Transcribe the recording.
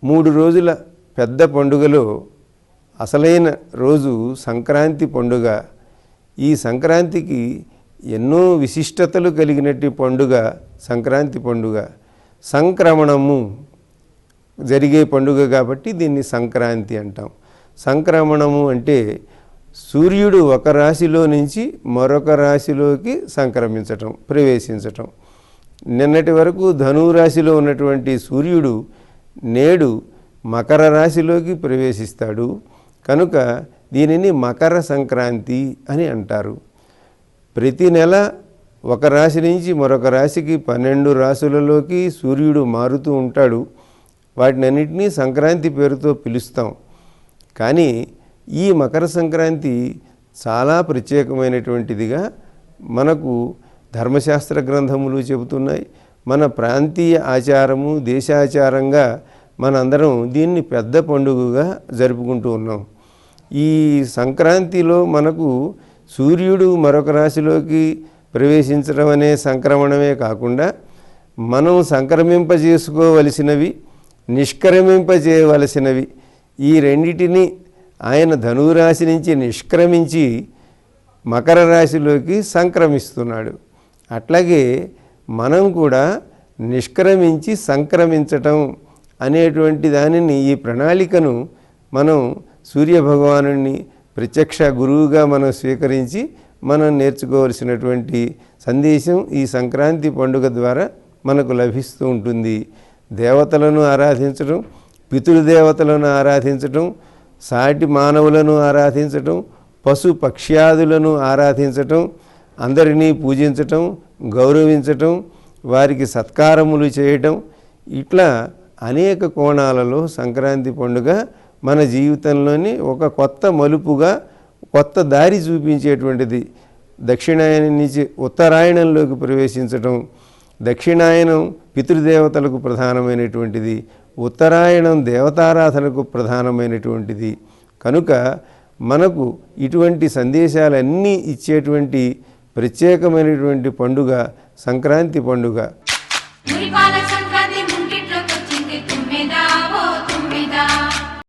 మూడు రోజుల పెద్ద పండుగలో అసలైన రోజు సంక్రాంతి పండుగ. ఈ సంక్రాంతికి ఎన్నో విశిష్టతలు కలిగినట్టు పండుగ సంక్రాంతి పండుగ. సంక్రమణము జరిగే పండుగ కాబట్టి దీన్ని సంక్రాంతి అంటాం. సంక్రమణము అంటే సూర్యుడు ఒక రాశిలో నుంచి మరొక రాశిలోకి సంక్రమించటం, ప్రవేశించటం. నిన్నటి వరకు ధనురాశిలో ఉన్నటువంటి సూర్యుడు నేడు మకర రాశిలోకి ప్రవేశిస్తాడు. కనుక దీనిని మకర సంక్రాంతి అని అంటారు. ప్రతి నెల ఒక రాశి నుంచి మరొక రాశికి 12 రాశులలోకి సూర్యుడు మారుతూ ఉంటాడు. వాటినన్నింటినీ సంక్రాంతి పేరుతో పిలుస్తాం. కానీ ఈ మకర సంక్రాంతి చాలా ప్రత్యేకమైనటువంటిదిగా మనకు ధర్మశాస్త్ర గ్రంథములు చెబుతున్నాయి. మన ప్రాంతీయ ఆచారము, దేశాచారంగా మనందరం దీన్ని పెద్ద పండుగగా జరుపుకుంటూ ఉన్నాం. ఈ సంక్రాంతిలో మనకు సూర్యుడు మరొక రాశిలోకి ప్రవేశించడం అనే సంక్రమణమే కాకుండా మనం సంక్రమింపజేసుకోవలసినవి, నిష్క్రమింపజేయవలసినవి ఈ రెండిటిని ఆయన ధనురాశి నుంచి నిష్క్రమించి మకర రాశిలోకి సంక్రమిస్తున్నాడు. అట్లాగే మనం కూడా నిష్క్రమించి సంక్రమించటం అనేటువంటి దానిని, ఈ ప్రణాళికను మనం సూర్యభగవానుని ప్రత్యక్ష గురువుగా మనం స్వీకరించి మనం నేర్చుకోవలసినటువంటి సందేశం ఈ సంక్రాంతి పండుగ ద్వారా మనకు లభిస్తూ ఉంటుంది. దేవతలను ఆరాధించడం, పితృదేవతలను ఆరాధించటం, సాటి మానవులను ఆరాధించటం, పశు పక్ష్యాదులను ఆరాధించటం, అందరినీ పూజించటం, గౌరవించటం, వారికి సత్కారములు చేయటం, ఇట్లా అనేక కోణాలలో సంక్రాంతి పండుగ మన జీవితంలోని ఒక కొత్త మలుపుగా, కొత్త దారి చూపించేటువంటిది. దక్షిణాయనం నుంచి ఉత్తరాయణంలోకి ప్రవేశించటం, దక్షిణాయనం పితృదేవతలకు ప్రధానమైనటువంటిది, ఉత్తరాయణం దేవతారాధనకు ప్రధానమైనటువంటిది. కనుక మనకు ఇటువంటి సందేశాలన్నీ ఇచ్చేటువంటి ప్రత్యేకమైనటువంటి పండుగ సంక్రాంతి పండుగ.